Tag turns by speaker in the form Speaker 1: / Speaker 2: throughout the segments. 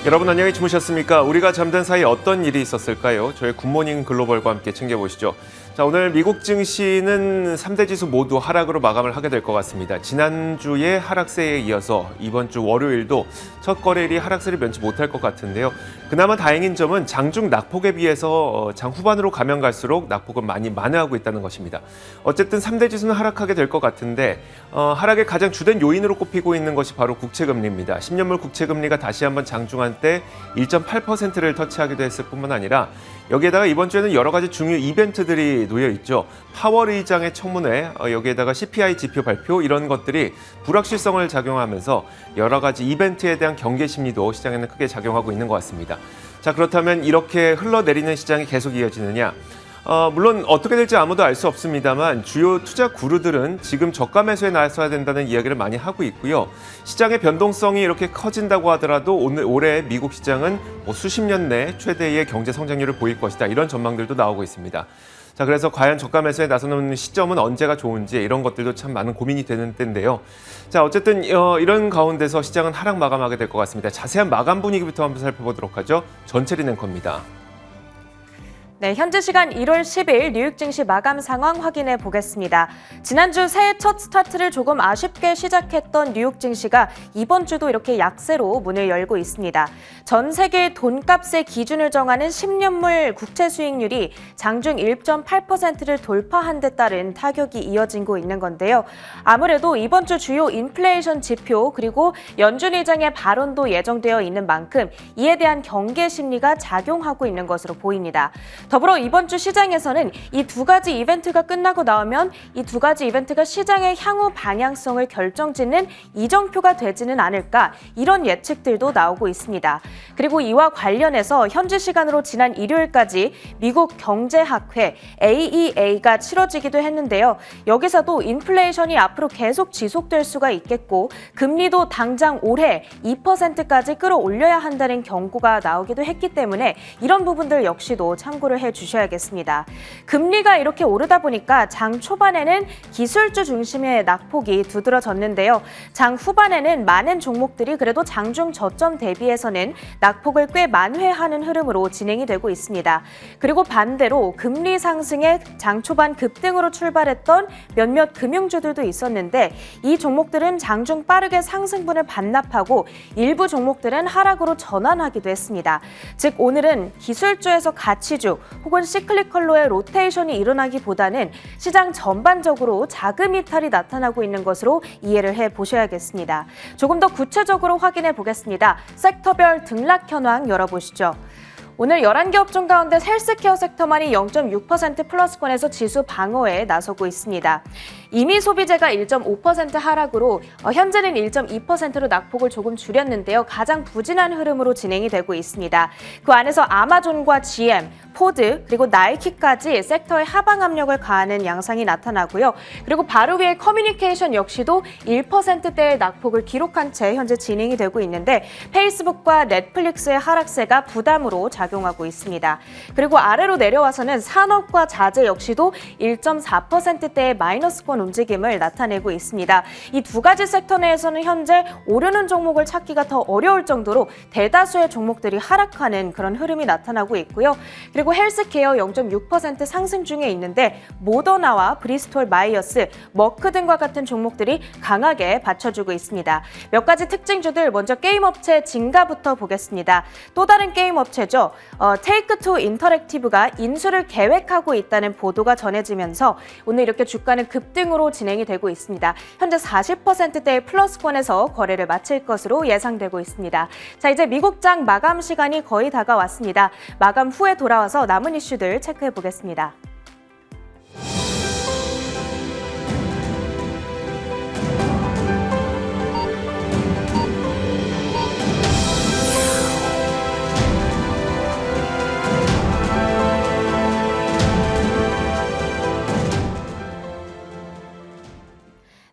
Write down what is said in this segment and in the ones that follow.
Speaker 1: 여러분 안녕히 주무셨습니까? 우리가 잠든 사이 어떤 일이 있었을까요? 저희 굿모닝 글로벌과 함께 챙겨보시죠. 자, 오늘 미국 증시는 3대 지수 모두 하락으로 마감을 하게 될 것 같습니다. 지난주의 하락세에 이어서 이번 주 월요일도 첫 거래일이 하락세를 면치 못할 것 같은데요. 그나마 다행인 점은 장중 낙폭에 비해서 장 후반으로 가면 갈수록 낙폭은 많이 만회하고 있다는 것입니다. 어쨌든 3대 지수는 하락하게 될 것 같은데 하락의 가장 주된 요인으로 꼽히고 있는 것이 바로 국채금리입니다. 10년물 국채금리가 다시 한번 장중한 때 1.8%를 터치하기도 했을 뿐만 아니라 여기에다가 이번 주에는 여러 가지 중요 이벤트들이 놓여 있죠. 파월 의장의 청문회, 여기에다가 CPI 지표 발표 이런 것들이 불확실성을 작용하면서 여러 가지 이벤트에 대한 경계 심리도 시장에는 크게 작용하고 있는 것 같습니다. 자, 그렇다면 이렇게 흘러내리는 시장이 계속 이어지느냐? 물론 어떻게 될지 아무도 알 수 없습니다만 주요 투자 구루들은 지금 저가 매수에 나서야 된다는 이야기를 많이 하고 있고요. 시장의 변동성이 이렇게 커진다고 하더라도 올해 미국 시장은 수십 년 내 최대의 경제 성장률을 보일 것이다. 이런 전망들도 나오고 있습니다. 자, 그래서 과연 저가 매수에 나서는 시점은 언제가 좋은지 이런 것들도 참 많은 고민이 되는 때인데요. 자, 어쨌든 이런 가운데서 시장은 하락 마감하게 될 것 같습니다. 자세한 마감 분위기부터 한번 살펴보도록 하죠. 전체리 앵커입니다.
Speaker 2: 네, 현지 시간 1월 10일 뉴욕 증시 마감 상황 확인해 보겠습니다. 지난주 새해 첫 스타트를 조금 아쉽게 시작했던 뉴욕 증시가 이번 주도 이렇게 약세로 문을 열고 있습니다. 전 세계 돈값의 기준을 정하는 10년물 국채 수익률이 장중 1.8%를 돌파한 데 따른 타격이 이어지고 있는 건데요. 아무래도 이번 주 주요 인플레이션 지표 그리고 연준 의장의 발언도 예정되어 있는 만큼 이에 대한 경계 심리가 작용하고 있는 것으로 보입니다. 더불어 이번 주 시장에서는 이 두 가지 이벤트가 끝나고 나오면 이 두 가지 이벤트가 시장의 향후 방향성을 결정짓는 이정표가 되지는 않을까 이런 예측들도 나오고 있습니다. 그리고 이와 관련해서 현지 시간으로 지난 일요일까지 미국 경제학회 AEA가 치러지기도 했는데요. 여기서도 인플레이션이 앞으로 계속 지속될 수가 있겠고 금리도 당장 올해 2%까지 끌어올려야 한다는 경고가 나오기도 했기 때문에 이런 부분들 역시도 참고를 해주셔야겠습니다. 금리가 이렇게 오르다 보니까 장 초반에는 기술주 중심의 낙폭이 두드러졌는데요. 장 후반에는 많은 종목들이 그래도 장중 저점 대비해서는 낙폭을 꽤 만회하는 흐름으로 진행이 되고 있습니다. 그리고 반대로 금리 상승에 장 초반 급등으로 출발했던 몇몇 금융주들도 있었는데 이 종목들은 장중 빠르게 상승분을 반납하고 일부 종목들은 하락으로 전환하기도 했습니다. 즉 오늘은 기술주에서 가치주 혹은 시클리컬로의 로테이션이 일어나기보다는 시장 전반적으로 자금 이탈이 나타나고 있는 것으로 이해를 해보셔야겠습니다. 조금 더 구체적으로 확인해 보겠습니다. 섹터별 등락 현황 열어보시죠. 오늘 11개 업종 가운데 헬스케어 섹터만이 0.6% 플러스권에서 지수 방어에 나서고 있습니다. 이미 소비재가 1.5% 하락으로 현재는 1.2%로 낙폭을 조금 줄였는데요. 가장 부진한 흐름으로 진행이 되고 있습니다. 그 안에서 아마존과 GM, 포드 그리고 나이키까지 섹터의 하방 압력을 가하는 양상이 나타나고요. 그리고 바로 위에 커뮤니케이션 역시도 1%대의 낙폭을 기록한 채 현재 진행이 되고 있는데 페이스북과 넷플릭스의 하락세가 부담으로 작용하고 있습니다. 그리고 아래로 내려와서는 산업과 자재 역시도 1.4%대의 마이너스권 움직임을 나타내고 있습니다. 이 두 가지 섹터 내에서는 현재 오르는 종목을 찾기가 더 어려울 정도로 대다수의 종목들이 하락하는 그런 흐름이 나타나고 있고요. 그리고 헬스케어 0.6% 상승 중에 있는데 모더나와 브리스톨 마이어스, 머크 등과 같은 종목들이 강하게 받쳐주고 있습니다. 몇 가지 특징주들 먼저 게임업체 진가부터 보겠습니다. 또 다른 게임업체죠. 테이크투 인터랙티브가 인수를 계획하고 있다는 보도가 전해지면서 오늘 이렇게 주가는 급등으로 진행이 되고 있습니다. 현재 40%대의 플러스권에서 거래를 마칠 것으로 예상되고 있습니다. 자, 이제 미국장 마감 시간이 거의 다가왔습니다. 마감 후에 돌아와서 남은 이슈들 체크해 보겠습니다.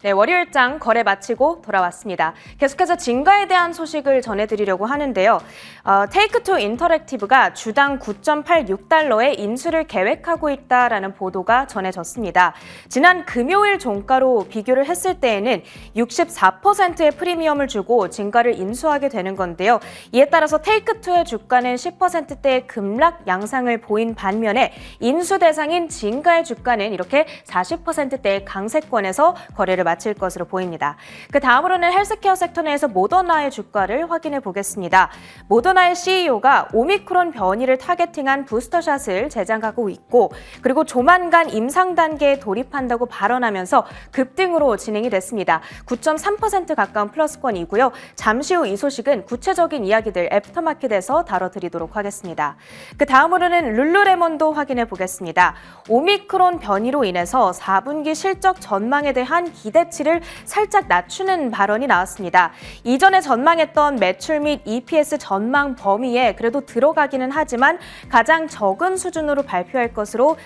Speaker 2: 네, 월요일장 거래 마치고 돌아왔습니다. 계속해서 진가에 대한 소식을 전해드리려고 하는데요. 테이크2 인터랙티브가 주당 9.86달러의 인수를 계획하고 있다라는 보도가 전해졌습니다. 지난 금요일 종가로 비교를 했을 때에는 64%의 프리미엄을 주고 진가를 인수하게 되는 건데요. 이에 따라서 테이크2의 주가는 10%대의 급락 양상을 보인 반면에 인수 대상인 진가의 주가는 이렇게 40%대의 강세권에서 거래를 마칠 것으로 보입니다. 그 다음으로는 헬스케어 섹터 내에서 모더나의 주가를 확인해 보겠습니다. 모더나의 CEO가 오미크론 변이를 타겟팅한 부스터샷을 제작하고 있고 그리고 조만간 임상 단계에 돌입한다고 발언하면서 급등으로 진행이 됐습니다. 9.3% 가까운 플러스권이고요. 잠시 후 이 소식은 구체적인 이야기들 애프터마켓에서 다뤄드리도록 하겠습니다. 그 다음으로는 룰루레몬도 확인해 보겠습니다. 오미크론 변이로 인해서 4분기 실적 전망에 대한 기대치를 살짝 낮추는 발언이 나왔습니다. 이전에 전망했던 매출 및 EPS 전망 범위에 그래도 들어가기는 하지만 가장 적은 수준으로 발표할 것으로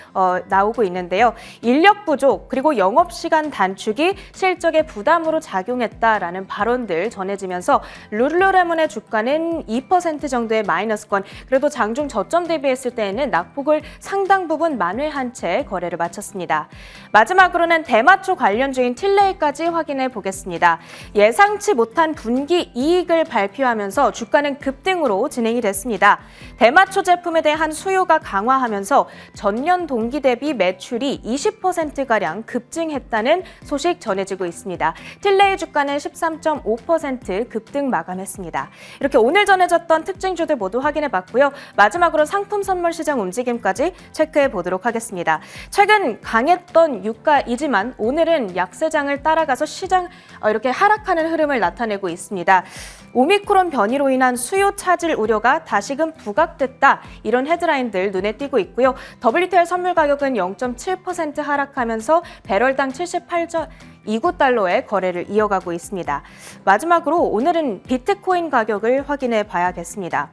Speaker 2: 나오고 있는데요. 인력 부족 그리고 영업시간 단축이 실적에 부담으로 작용했다라는 발언들 전해지면서 룰루레몬의 주가는 2% 정도의 마이너스권, 그래도 장중 저점 대비했을 때에는 낙폭을 상당 부분 만회한 채 거래를 마쳤습니다. 마지막으로는 대마초 관련주인 틸레이까지 확인해 보겠습니다. 예상치 못한 분기 이익을 발표하면서 주가는 급등으로 진행이 됐습니다. 대마초 제품에 대한 수요가 강화하면서 전년 동기 대비 매출이 20%가량 급증했다는 소식 전해지고 있습니다. 틸레이 주가는 13.5% 급등 마감했습니다. 이렇게 오늘 전해졌던 특징주들 모두 확인해 봤고요. 마지막으로 상품 선물 시장 움직임까지 체크해 보도록 하겠습니다. 최근 강했던 유가이지만 오늘은 약세장을 따라가서 시장 이렇게 하락하는 흐름을 나타내고 있습니다. 오미크론 변이로 인한 수요 차질 우려가 다시금 부각됐다. 이런 헤드라인들 눈에 띄고 있고요. WTI 선물 가격은 0.7% 하락하면서 배럴당 78.29달러의 거래를 이어가고 있습니다. 마지막으로 오늘은 비트코인 가격을 확인해 봐야겠습니다.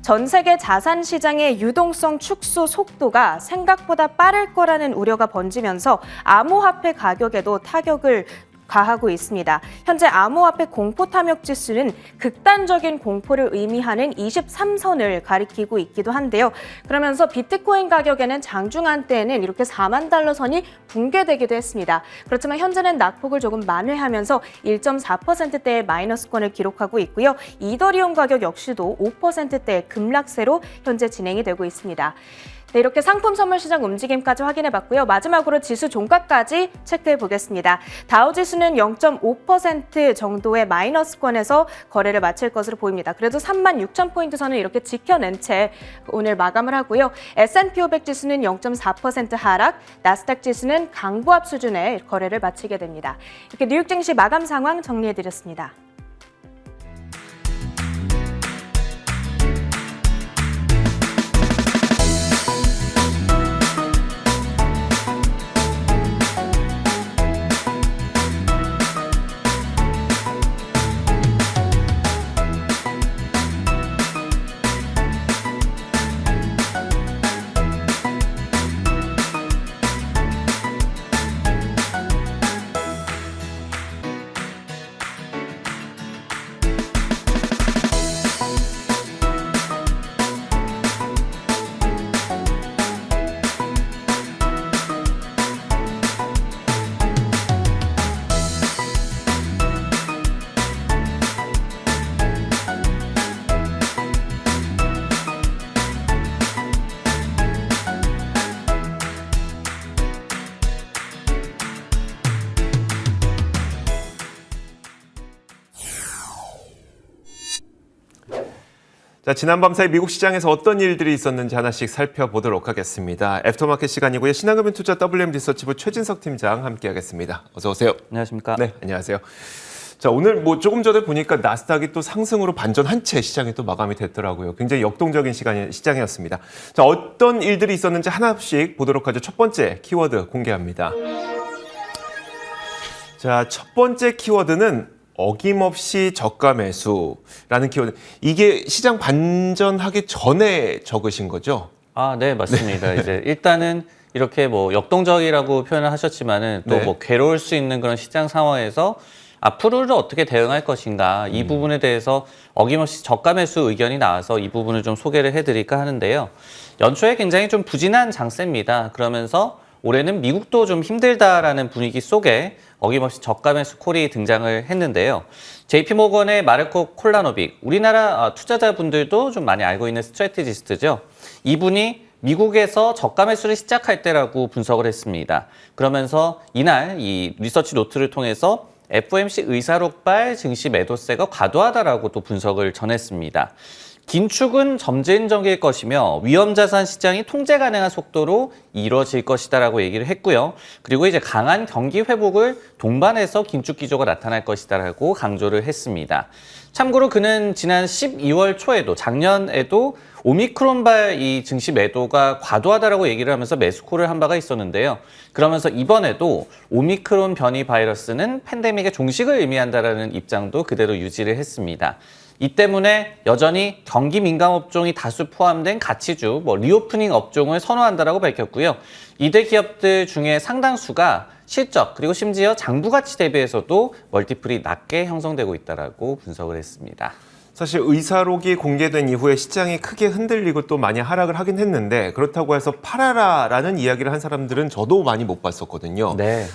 Speaker 2: 전 세계 자산 시장의 유동성 축소 속도가 생각보다 빠를 거라는 우려가 번지면서 암호화폐 가격에도 타격을 가하고 있습니다. 현재 암호화폐 공포 탐욕 지수는 극단적인 공포를 의미하는 23선을 가리키고 있기도 한데요. 그러면서 비트코인 가격에는 장중한 때에는 이렇게 4만 달러 선이 붕괴되기도 했습니다. 그렇지만 현재는 낙폭을 조금 만회하면서 1.4%대의 마이너스권을 기록하고 있고요. 이더리움 가격 역시도 5%대의 급락세로 현재 진행이 되고 있습니다. 네, 이렇게 상품 선물 시장 움직임까지 확인해 봤고요. 마지막으로 지수 종가까지 체크해 보겠습니다. 다우지수는 0.5% 정도의 마이너스권에서 거래를 마칠 것으로 보입니다. 그래도 36,000포인트 선을 이렇게 지켜낸 채 오늘 마감을 하고요. S&P 500 지수는 0.4% 하락, 나스닥 지수는 강보합 수준의 거래를 마치게 됩니다. 이렇게 뉴욕 증시 마감 상황 정리해 드렸습니다.
Speaker 1: 자, 지난 밤 사이 미국 시장에서 어떤 일들이 있었는지 하나씩 살펴보도록 하겠습니다. 애프터마켓 시간이고요. 신한금융투자 WM 리서치부 최진석 팀장 함께하겠습니다. 어서 오세요.
Speaker 3: 안녕하십니까?
Speaker 1: 네, 안녕하세요. 자, 오늘 조금 전에 보니까 나스닥이 또 상승으로 반전한 채 시장이 또 마감이 됐더라고요. 굉장히 역동적인 시장이었습니다. 자, 어떤 일들이 있었는지 하나씩 보도록 하죠. 첫 번째 키워드 공개합니다. 자, 첫 번째 키워드는 어김없이 저가 매수라는 키워드. 이게 시장 반전하기 전에 적으신 거죠?
Speaker 3: 네, 맞습니다. 이제 일단은 이렇게 뭐 역동적이라고 표현을 하셨지만은 또
Speaker 1: 네.
Speaker 3: 뭐 괴로울 수 있는 그런 시장 상황에서 앞으로를 어떻게 대응할 것인가 이 부분에 대해서 어김없이 저가 매수 의견이 나와서 이 부분을 좀 소개를 해드릴까 하는데요. 연초에 굉장히 좀 부진한 장세입니다. 그러면서 올해는 미국도 좀 힘들다라는 분위기 속에 어김없이 저가 매수 콜이 등장을 했는데요. JP모건의 마르코 콜라노빅, 우리나라 투자자분들도 좀 많이 알고 있는 스트래티지스트죠. 이분이 미국에서 저가 매수를 시작할 때라고 분석을 했습니다. 그러면서 이날 이 리서치 노트를 통해서 FOMC 의사록발 증시 매도세가 과도하다라고 또 분석을 전했습니다. 긴축은 점진적일 것이며 위험자산 시장이 통제 가능한 속도로 이뤄질 것이다라고 얘기를 했고요. 그리고 이제 강한 경기 회복을 동반해서 긴축 기조가 나타날 것이다라고 강조를 했습니다. 참고로 그는 지난 12월 초에도 작년에도 오미크론발 이 증시 매도가 과도하다라고 얘기를 하면서 매수콜을 한 바가 있었는데요. 그러면서 이번에도 오미크론 변이 바이러스는 팬데믹의 종식을 의미한다라는 입장도 그대로 유지를 했습니다. 이 때문에 여전히 경기 민감 업종이 다수 포함된 가치주, 리오프닝 업종을 선호한다라고 밝혔고요. 이들 기업들 중에 상당수가 실적 그리고 심지어 장부 가치 대비해서도 멀티플이 낮게 형성되고 있다라고 분석을 했습니다.
Speaker 1: 사실 의사록이 공개된 이후에 시장이 크게 흔들리고 또 많이 하락을 하긴 했는데 그렇다고 해서 팔아라라는 이야기를 한 사람들은 저도 많이 못 봤었거든요.
Speaker 3: 네.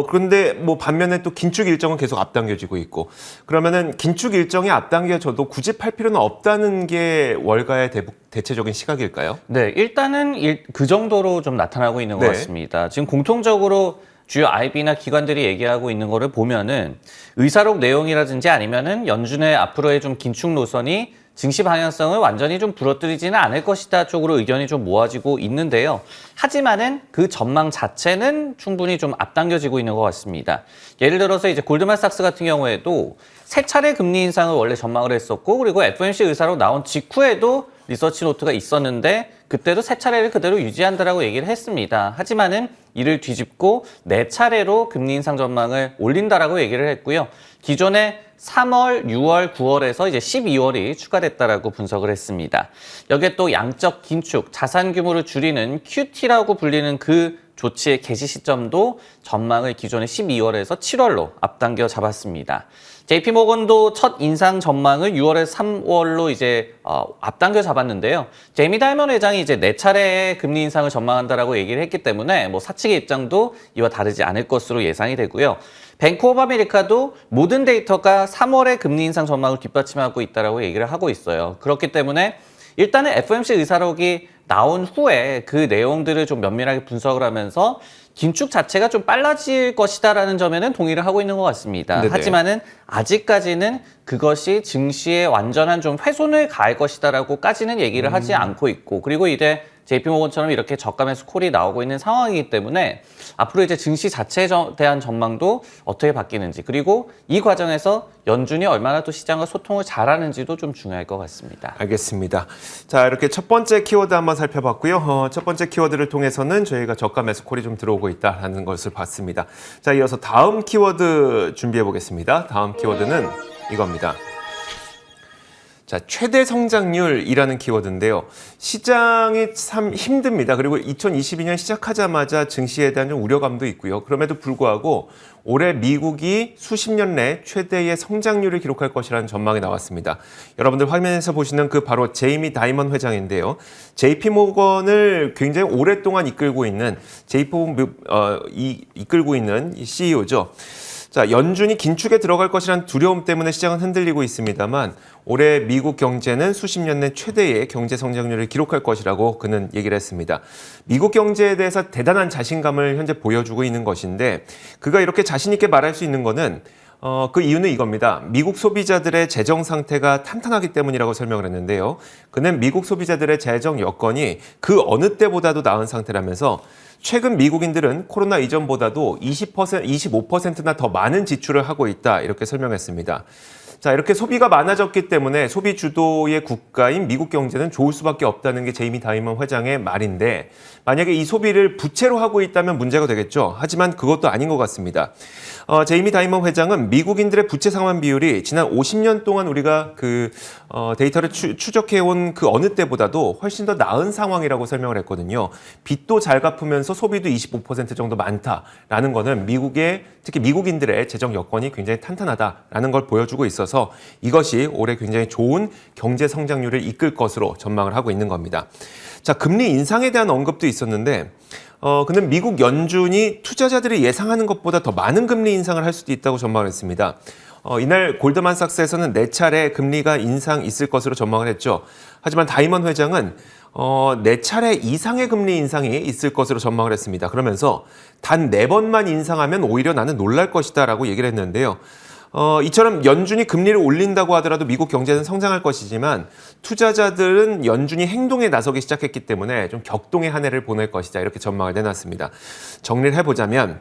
Speaker 1: 그런데 뭐 반면에 또 긴축 일정은 계속 앞당겨지고 있고 그러면은 긴축 일정이 앞당겨져도 굳이 팔 필요는 없다는 게 월가의 대체적인 시각일까요?
Speaker 3: 네, 일단은 그 정도로 좀 나타나고 있는 것
Speaker 1: 네.
Speaker 3: 같습니다. 지금 공통적으로 주요 IB나 기관들이 얘기하고 있는 거를 보면은 의사록 내용이라든지 아니면은 연준의 앞으로의 좀 긴축 노선이 증시 방향성을 완전히 좀 부러뜨리지는 않을 것이다 쪽으로 의견이 좀 모아지고 있는데요. 하지만은 그 전망 자체는 충분히 좀 앞당겨지고 있는 것 같습니다. 예를 들어서 이제 골드만삭스 같은 경우에도 세 차례 금리 인상을 원래 전망을 했었고 그리고 FOMC 의사록 나온 직후에도 리서치 노트가 있었는데 그때도 세 차례를 그대로 유지한다라고 얘기를 했습니다. 하지만은 이를 뒤집고 네 차례로 금리 인상 전망을 올린다라고 얘기를 했고요. 기존에 3월, 6월, 9월에서 이제 12월이 추가됐다라고 분석을 했습니다. 여기에 또 양적 긴축, 자산 규모를 줄이는 QT라고 불리는 그 조치의 개시 시점도 전망을 기존의 12월에서 7월로 앞당겨 잡았습니다. JP모건도 첫 인상 전망을 6월에서 3월로 이제 앞당겨 잡았는데요. 제이미 다이먼 회장이 이제 네 차례의 금리 인상을 전망한다라고 얘기를 했기 때문에 뭐 사측의 입장도 이와 다르지 않을 것으로 예상이 되고요. 뱅크 오브 아메리카도 모든 데이터가 3월의 금리 인상 전망을 뒷받침하고 있다라고 얘기를 하고 있어요. 그렇기 때문에 일단은 FOMC 의사록이 나온 후에 그 내용들을 좀 면밀하게 분석을 하면서 긴축 자체가 좀 빨라질 것이다라는 점에는 동의를 하고 있는 것 같습니다.
Speaker 1: 네네.
Speaker 3: 하지만은 아직까지는 그것이 증시에 완전한 좀 훼손을 가할 것이다라고까지는 얘기를 하지 않고 있고 그리고 이제 JP모건처럼 이렇게 저가 매수 콜이 나오고 있는 상황이기 때문에 앞으로 이제 증시 자체에 대한 전망도 어떻게 바뀌는지 그리고 이 과정에서 연준이 얼마나 또 시장과 소통을 잘하는지도 좀 중요할 것 같습니다.
Speaker 1: 알겠습니다. 자, 이렇게 첫 번째 키워드 한번 살펴봤고요. 첫 번째 키워드를 통해서는 저희가 저가 매수 콜이 좀 들어오고 있다는 것을 봤습니다. 자, 이어서 다음 키워드 준비해 보겠습니다. 다음 키워드는 이겁니다. 자, 최대 성장률이라는 키워드인데요. 시장이 참 힘듭니다. 그리고 2022년 시작하자마자 증시에 대한 좀 우려감도 있고요. 그럼에도 불구하고 올해 미국이 수십 년 내 최대의 성장률을 기록할 것이라는 전망이 나왔습니다. 여러분들 화면에서 보시는 그 바로 제이미 다이먼 회장인데요. JP모건을 굉장히 오랫동안 이끌고 있는 이끌고 있는 CEO죠. 자, 연준이 긴축에 들어갈 것이라는 두려움 때문에 시장은 흔들리고 있습니다만 올해 미국 경제는 수십 년 내 최대의 경제 성장률을 기록할 것이라고 그는 얘기를 했습니다. 미국 경제에 대해서 대단한 자신감을 현재 보여주고 있는 것인데 그가 이렇게 자신 있게 말할 수 있는 거는 그 이유는 이겁니다. 미국 소비자들의 재정 상태가 탄탄하기 때문이라고 설명을 했는데요. 그는 미국 소비자들의 재정 여건이 그 어느 때보다도 나은 상태라면서 최근 미국인들은 코로나 이전보다도 20%, 25%나 더 많은 지출을 하고 있다 이렇게 설명했습니다. 자, 이렇게 소비가 많아졌기 때문에 소비 주도의 국가인 미국 경제는 좋을 수밖에 없다는 게 제이미 다이먼 회장의 말인데 만약에 이 소비를 부채로 하고 있다면 문제가 되겠죠. 하지만 그것도 아닌 것 같습니다. 제이미 다이먼 회장은 미국인들의 부채 상환 비율이 지난 50년 동안 우리가 데이터를 추적해온 그 어느 때보다도 훨씬 더 나은 상황이라고 설명을 했거든요. 빚도 잘 갚으면서 소비도 25% 정도 많다라는 거는 특히 미국인들의 재정 여건이 굉장히 탄탄하다라는 걸 보여주고 있어서 이것이 올해 굉장히 좋은 경제 성장률을 이끌 것으로 전망을 하고 있는 겁니다. 자, 금리 인상에 대한 언급도 있었는데 근데 미국 연준이 투자자들이 예상하는 것보다 더 많은 금리 인상을 할 수도 있다고 전망을 했습니다. 이날 골드만삭스에서는 4차례 금리가 인상 있을 것으로 전망을 했죠. 하지만 다이먼 회장은 4차례 이상의 금리 인상이 있을 것으로 전망을 했습니다. 그러면서 단 4번만 인상하면 오히려 나는 놀랄 것이다 라고 얘기를 했는데요. 이처럼 연준이 금리를 올린다고 하더라도 미국 경제는 성장할 것이지만 투자자들은 연준이 행동에 나서기 시작했기 때문에 좀 격동의 한 해를 보낼 것이다 이렇게 전망을 내놨습니다. 정리를 해보자면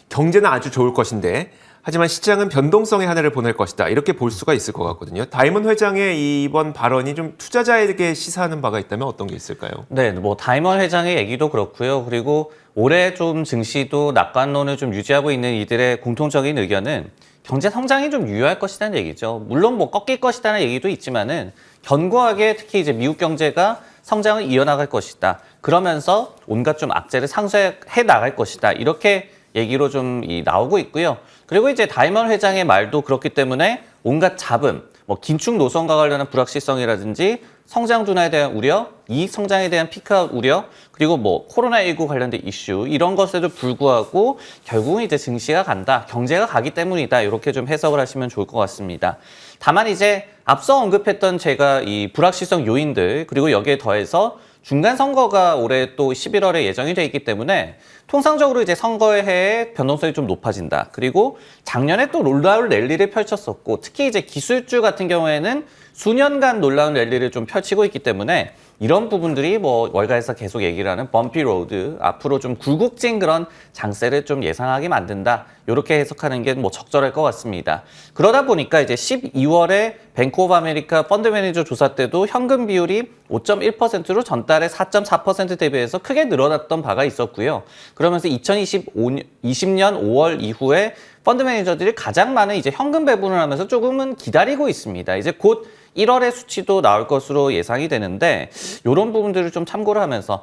Speaker 1: 경제는 아주 좋을 것인데 하지만 시장은 변동성의 한 해를 보낼 것이다 이렇게 볼 수가 있을 것 같거든요. 다이먼 회장의 이번 발언이 좀 투자자에게 시사하는 바가 있다면 어떤 게 있을까요?
Speaker 3: 네, 뭐 다이먼 회장의 얘기도 그렇고요. 그리고 올해 좀 증시도 낙관론을 좀 유지하고 있는 이들의 공통적인 의견은 경제 성장이 좀 유효할 것이라는 얘기죠. 물론 뭐 꺾일 것이라는 얘기도 있지만은 견고하게 특히 이제 미국 경제가 성장을 이어나갈 것이다. 그러면서 온갖 좀 악재를 상쇄해 나갈 것이다. 이렇게 얘기로 좀 나오고 있고요. 그리고 이제 다이먼 회장의 말도 그렇기 때문에 온갖 잡음, 뭐 긴축 노선과 관련한 불확실성이라든지 성장 둔화에 대한 우려, 이익 성장에 대한 피크아웃 우려, 그리고 뭐 코로나19 관련된 이슈 이런 것에도 불구하고 결국은 이제 증시가 간다, 경제가 가기 때문이다 이렇게 좀 해석을 하시면 좋을 것 같습니다. 다만 이제 앞서 언급했던 제가 이 불확실성 요인들 그리고 여기에 더해서 중간 선거가 올해 또 11월에 예정이 돼 있기 때문에 통상적으로 이제 선거의 해에 변동성이 좀 높아진다. 그리고 작년에 또 놀라운 랠리를 펼쳤었고 특히 이제 기술주 같은 경우에는 수년간 놀라운 랠리를 좀 펼치고 있기 때문에 이런 부분들이 뭐 월가에서 계속 얘기를 하는 범피 로드, 앞으로 좀 굴곡진 그런 장세를 좀 예상하게 만든다. 이렇게 해석하는 게 뭐 적절할 것 같습니다. 그러다 보니까 이제 12월에 뱅크 오브 아메리카 펀드 매니저 조사 때도 현금 비율이 5.1%로 전달에 4.4% 대비해서 크게 늘어났던 바가 있었고요. 그러면서 2020년 5월 이후에 펀드 매니저들이 가장 많은 이제 현금 배분을 하면서 조금은 기다리고 있습니다. 이제 곧 1월의 수치도 나올 것으로 예상이 되는데 이런 부분들을 좀 참고를 하면서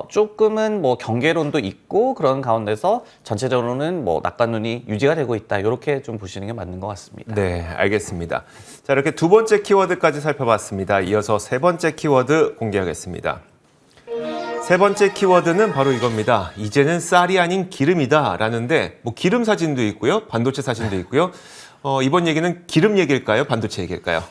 Speaker 3: 조금은 뭐 경계론도 있고 그런 가운데서 전체적으로는 뭐 낙관론이 유지가 되고 있다 이렇게 좀 보시는 게 맞는 것 같습니다.
Speaker 1: 네, 알겠습니다. 자, 이렇게 두 번째 키워드까지 살펴봤습니다. 이어서 세 번째 키워드 공개하겠습니다. 세 번째 키워드는 바로 이겁니다. 이제는 쌀이 아닌 기름이다 라는데 뭐 기름 사진도 있고요. 반도체 사진도 있고요. 이번 얘기는 기름 얘기일까요? 반도체 얘기일까요?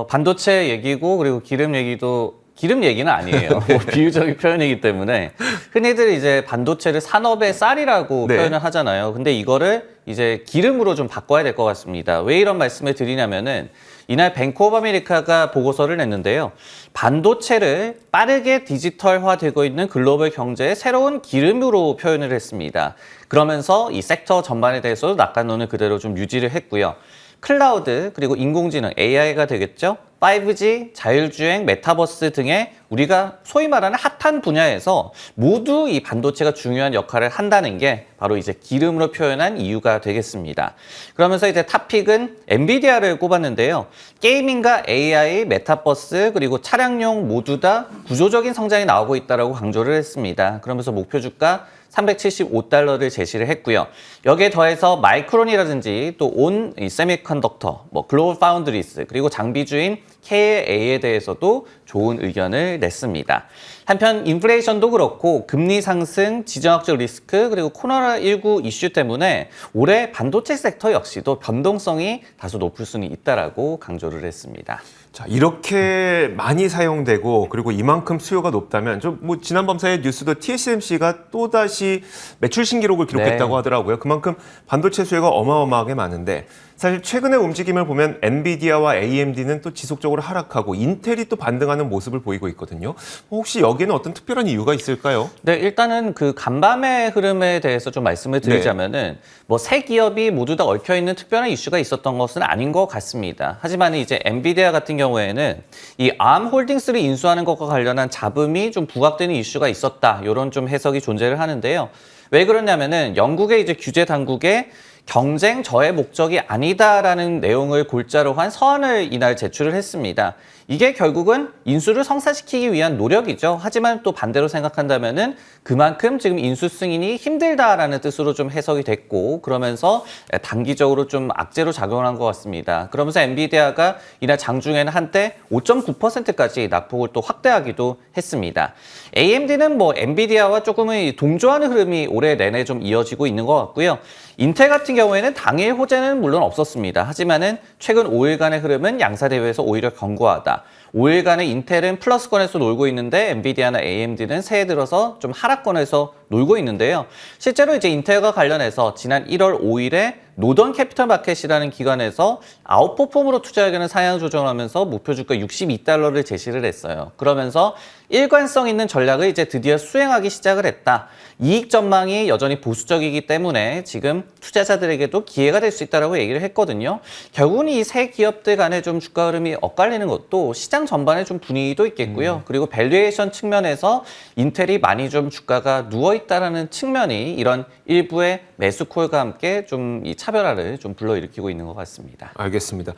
Speaker 3: 반도체 얘기고 그리고 기름 얘기는 아니에요. 뭐 비유적인 표현이기 때문에 흔히들 이제 반도체를 산업의 쌀이라고
Speaker 1: 네.
Speaker 3: 표현을 하잖아요. 근데 이거를 이제 기름으로 좀 바꿔야 될 것 같습니다. 왜 이런 말씀을 드리냐면은 이날 뱅크 오브 아메리카가 보고서를 냈는데요. 반도체를 빠르게 디지털화되고 있는 글로벌 경제의 새로운 기름으로 표현을 했습니다. 그러면서 이 섹터 전반에 대해서도 낙관론을 그대로 좀 유지를 했고요. 클라우드 그리고 인공지능 AI가 되겠죠. 5G, 자율주행, 메타버스 등의 우리가 소위 말하는 핫한 분야에서 모두 이 반도체가 중요한 역할을 한다는 게 바로 이제 기름으로 표현한 이유가 되겠습니다. 그러면서 이제 탑픽은 엔비디아를 꼽았는데요. 게이밍과 AI, 메타버스 그리고 차량용 모두 다 구조적인 성장이 나오고 있다고 강조를 했습니다. 그러면서 목표 주가 $375를 제시를 했고요. 여기에 더해서 마이크론이라든지 또 온 세미컨덕터, 뭐 글로벌 파운드리스 그리고 장비주인 KLA에 대해서도 좋은 의견을 냈습니다. 한편 인플레이션도 그렇고 금리 상승, 지정학적 리스크 그리고 코로나19 이슈 때문에 올해 반도체 섹터 역시도 변동성이 다소 높을 수는 있다라고 강조를 했습니다.
Speaker 1: 자, 이렇게 많이 사용되고 그리고 이만큼 수요가 높다면 뭐 지난 밤사이 뉴스도 TSMC가 또다시 매출 신기록을 기록했다고
Speaker 3: 네.
Speaker 1: 하더라고요. 그만큼 반도체 수요가 어마어마하게 많은데 사실 최근의 움직임을 보면 엔비디아와 AMD는 또 지속적으로 하락하고 인텔이 또 반등하는 모습을 보이고 있거든요. 혹시 여기에는 어떤 특별한 이유가 있을까요?
Speaker 3: 네, 일단은 그 간밤의 흐름에 대해서 좀 말씀을 드리자면은 뭐 세 기업이 모두 다 얽혀 있는 특별한 이슈가 있었던 것은 아닌 것 같습니다. 하지만 이제 엔비디아 같은 경우에는 이 ARM 홀딩스를 인수하는 것과 관련한 잡음이 좀 부각되는 이슈가 있었다. 이런 좀 해석이 존재를 하는데요. 왜 그러냐면은 영국의 이제 규제 당국에 경쟁 저해 목적이 아니다라는 내용을 골자로 한 서한을 이날 제출을 했습니다. 이게 결국은 인수를 성사시키기 위한 노력이죠. 하지만 또 반대로 생각한다면은 그만큼 지금 인수 승인이 힘들다라는 뜻으로 좀 해석이 됐고, 그러면서 단기적으로 좀 악재로 작용한 것 같습니다. 그러면서 엔비디아가 이날 장중에는 한때 5.9%까지 낙폭을 또 확대하기도 했습니다. AMD는 뭐 엔비디아와 조금의 동조하는 흐름이 올해 내내 좀 이어지고 있는 것 같고요. 인텔 같은 경우에는 당일 호재는 물론 없었습니다. 하지만은 최근 5일간의 흐름은 양사 대회에서 오히려 견고하다. 5일간의 인텔은 플러스권에서 놀고 있는데 엔비디아나 AMD는 새해 들어서 좀 하락권에서 놀고 있는데요. 실제로 이제 인텔과 관련해서 지난 1월 5일에 노던 캐피털 마켓이라는 기관에서 아웃퍼폼으로 투자하기는 상향 조정하면서 목표 주가 62달러를 제시를 했어요. 그러면서 일관성 있는 전략을 이제 드디어 수행하기 시작을 했다. 이익 전망이 여전히 보수적이기 때문에 지금 투자자들에게도 기회가 될 수 있다라고 얘기를 했거든요. 결국은 이 세 기업들 간의 좀 주가 흐름이 엇갈리는 것도 시장 전반의 좀 분위기도 있겠고요. 그리고 밸류에이션 측면에서 인텔이 많이 좀 주가가 누워 있다라는 측면이 이런 일부의 매수 콜과 함께 좀 이 차별화를 좀 불러일으키고 있는 것 같습니다.
Speaker 1: 알겠습니다.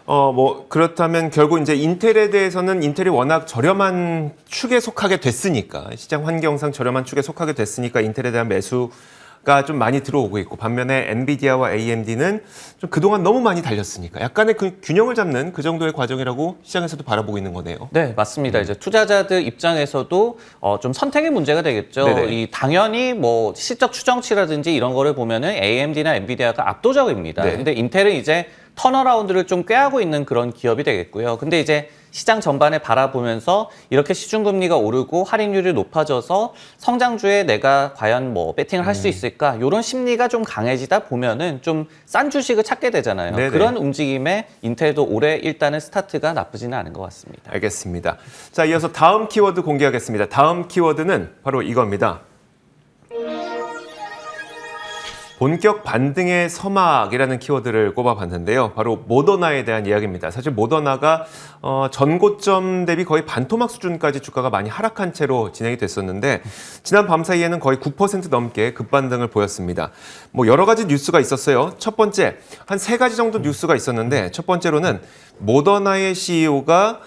Speaker 1: 뭐 그렇다면 결국 이제 인텔에 대해서는 인텔이 워낙 저렴한 축에 속하게 됐으니까, 시장 환경상 저렴한 축에 속하게 됐으니까 인텔에 대한 매수가 좀 많이 들어오고 있고, 반면에 엔비디아와 AMD는 좀 그동안 너무 많이 달렸으니까 약간의 그 균형을 잡는 그 정도의 과정이라고 시장에서도 바라보고 있는 거네요.
Speaker 3: 네, 맞습니다. 이제 투자자들 입장에서도 좀 선택의 문제가 되겠죠.
Speaker 1: 네네.
Speaker 3: 이 당연히 뭐 실적 추정치라든지 이런 거를 보면은 AMD나 엔비디아가 압도적입니다.
Speaker 1: 네.
Speaker 3: 근데 인텔은 이제 턴어라운드를 좀 꾀하고 있는 그런 기업이 되겠고요. 근데 이제 시장 전반에 바라보면서 이렇게 시중금리가 오르고 할인율이 높아져서 성장주에 내가 과연 뭐 배팅을 할 수 있을까? 이런 심리가 좀 강해지다 보면은 좀 싼 주식을 찾게 되잖아요.
Speaker 1: 네네.
Speaker 3: 그런 움직임에 인텔도 올해 일단은 스타트가 나쁘지는 않은 것 같습니다.
Speaker 1: 알겠습니다. 자, 이어서 다음 키워드 공개하겠습니다. 다음 키워드는 바로 이겁니다. 본격 반등의 서막이라는 키워드를 꼽아봤는데요. 바로 모더나에 대한 이야기입니다. 사실 모더나가 전고점 대비 거의 반토막 수준까지 주가가 많이 하락한 채로 진행이 됐었는데, 지난 밤 사이에는 거의 9% 넘게 급반등을 보였습니다. 뭐 여러 가지 뉴스가 있었어요. 첫 번째, 한 3가지 정도 뉴스가 있었는데, 첫 번째로는 모더나의 CEO가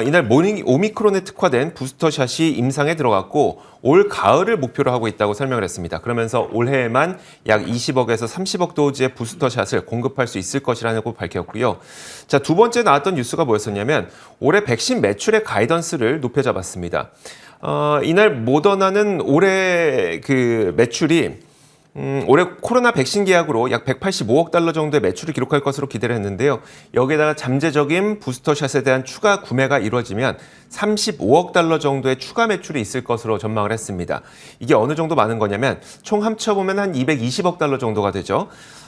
Speaker 1: 이날 오미크론에 특화된 부스터샷이 임상에 들어갔고 올 가을을 목표로 하고 있다고 설명을 했습니다. 그러면서 올해에만 약 20억에서 30억 도즈의 부스터샷을 공급할 수 있을 것이라고 밝혔고요. 자, 두 번째 나왔던 뉴스가 뭐였었냐면 올해 백신 매출의 가이던스를 높여잡았습니다. 이날 모더나는 올해 그 매출이 올해 코로나 백신 계약으로 약 185억 달러 정도의 매출을 기록할 것으로 기대를 했는데요. 여기에다가 잠재적인 부스터샷에 대한 추가 구매가 이루어지면 35억 달러 정도의 추가 매출이 있을 것으로 전망을 했습니다. 이게 어느 정도 많은 거냐면 총 합쳐보면 한 220억 달러 정도가 되죠.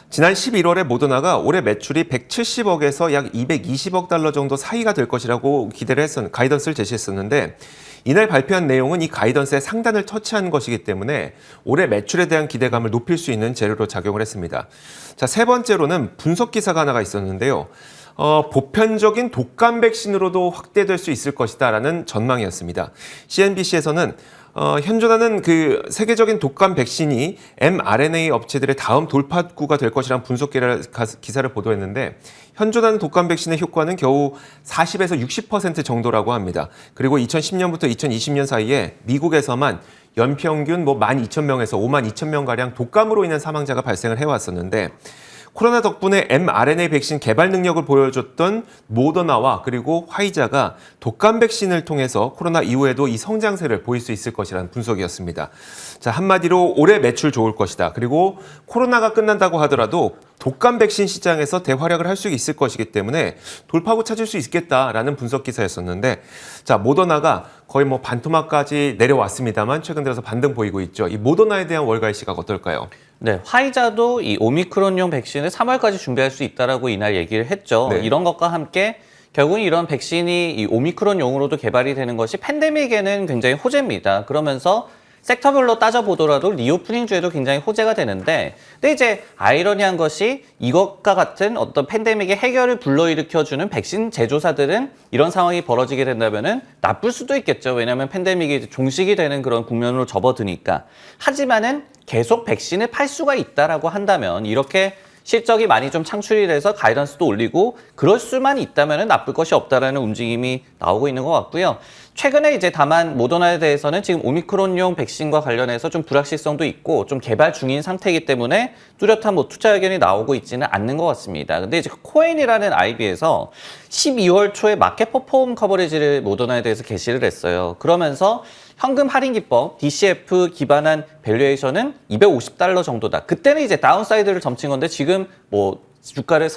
Speaker 1: 지난 11월에 모더나가 올해 매출이 170억에서 약 220억 달러 정도 사이가 될 것이라고 가이던스를 제시했었는데, 이날 발표한 내용은 이 가이던스의 상단을 터치한 것이기 때문에 올해 매출에 대한 기대감을 높일 수 있는 재료로 작용을 했습니다. 자, 세 번째로는 분석 기사가 하나가 있었는데요. 보편적인 독감 백신으로도 확대될 수 있을 것이다라는 전망이었습니다. CNBC에서는 현존하는 그 세계적인 독감 백신이 mRNA 업체들의 다음 돌파구가 될 것이라는 분석 기사를 보도했는데, 현존하는 독감 백신의 효과는 겨우 40에서 60% 정도라고 합니다. 그리고 2010년부터 2020년 사이에 미국에서만 연평균 12,000명에서 52,000명가량 독감으로 인한 사망자가 발생을 해왔었는데, 코로나 덕분에 mRNA 백신 개발 능력을 보여줬던 모더나와 그리고 화이자가 독감 백신을 통해서 코로나 이후에도 이 성장세를 보일 수 있을 것이라는 분석이었습니다. 자, 한마디로 올해 매출 좋을 것이다. 그리고 코로나가 끝난다고 하더라도 독감 백신 시장에서 대활약을 할 수 있을 것이기 때문에 돌파구 찾을 수 있겠다라는 분석 기사였었는데, 자, 모더나가 거의 뭐 반토막까지 내려왔습니다만 최근 들어서 반등 보이고 있죠. 이 모더나에 대한 월가의 시각 어떨까요?
Speaker 3: 네, 화이자도 이 오미크론용 백신을 3월까지 준비할 수 있다라고 이날 얘기를 했죠.
Speaker 1: 네.
Speaker 3: 이런 것과 함께 결국은 이런 백신이 이 오미크론용으로도 개발이 되는 것이 팬데믹에는 굉장히 호재입니다. 그러면서 섹터별로 따져보더라도 리오프닝 주에도 굉장히 호재가 되는데, 근데 이제 아이러니한 것이 이것과 같은 어떤 팬데믹의 해결을 불러일으켜주는 백신 제조사들은 이런 상황이 벌어지게 된다면은 나쁠 수도 있겠죠. 왜냐하면 팬데믹이 이제 종식이 되는 그런 국면으로 접어드니까. 하지만은 계속 백신을 팔 수가 있다라고 한다면 이렇게 실적이 많이 좀 창출이 돼서 가이던스도 올리고 그럴 수만 있다면 나쁠 것이 없다라는 움직임이 나오고 있는 것 같고요. 최근에 이제 다만 모더나에 대해서는 지금 오미크론용 백신과 관련해서 좀 불확실성도 있고 좀 개발 중인 상태이기 때문에 뚜렷한 뭐 투자 의견이 나오고 있지는 않는 것 같습니다. 근데 이제 코엔이라는 IB에서 12월 초에 마켓 퍼폼 커버리지를 모더나에 대해서 게시를 했어요. 그러면서 현금 할인 기법, DCF 기반한 밸류에이션은 $250 정도다. 그때는 이제 다운사이드를 점친 건데 지금 뭐 주가를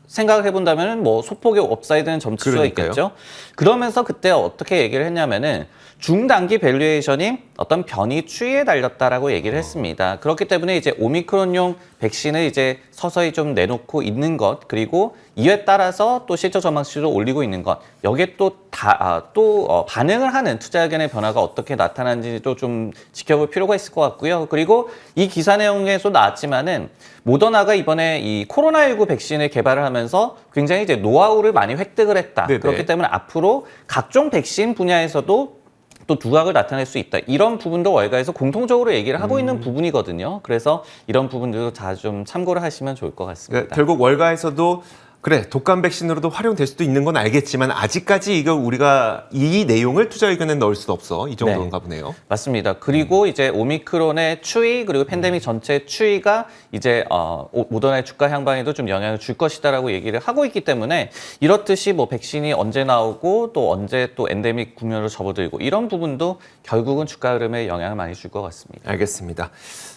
Speaker 3: 생각을 해본다면 뭐 소폭의 업사이드는 점칠 수가 있겠죠. 그러면서 그때 어떻게 얘기를 했냐면은 중단기 밸류에이션이 어떤 변이 추이에 달렸다라고 얘기를 했습니다. 그렇기 때문에 이제 오미크론용 백신을 이제 서서히 좀 내놓고 있는 것, 그리고 이에 따라서 또 실적 전망치도 올리고 있는 것, 여기에 또 반응을 하는 투자 의견의 변화가 어떻게 나타나는지도 좀 지켜볼 필요가 있을 것 같고요. 그리고 이 기사 내용에서 나왔지만은 모더나가 이번에 이 코로나19 백신을 개발을 하면서 굉장히 이제 노하우를 많이 획득을 했다.
Speaker 1: 네네.
Speaker 3: 그렇기 때문에 앞으로 각종 백신 분야에서도 또 두각을 나타낼 수 있다. 이런 부분도 월가에서 공통적으로 얘기를 하고 있는 부분이거든요. 그래서 이런 부분들도 다 좀 참고를 하시면 좋을 것 같습니다.
Speaker 1: 그러니까 결국 월가에서도 그래, 독감 백신으로도 활용될 수도 있는 건 알겠지만 아직까지 이거 우리가 이 내용을 투자 의견에 넣을 수도 없어. 이 정도인가 보네요.
Speaker 3: 맞습니다. 그리고 이제 오미크론의 추이 그리고 팬데믹 전체 추이가 이제 모더나의 주가 향방에도 좀 영향을 줄 것이다라고 얘기를 하고 있기 때문에 이렇듯이 뭐 백신이 언제 나오고 또 언제 또 엔데믹 국면으로 접어들고 이런 부분도 결국은 주가 흐름에 영향을 많이 줄 것 같습니다.
Speaker 1: 알겠습니다.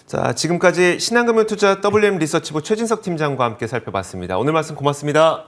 Speaker 1: 자, 지금까지 신한금융투자 WM 리서치부 최진석 팀장과 함께 살펴봤습니다. 오늘 말씀 고맙습니다.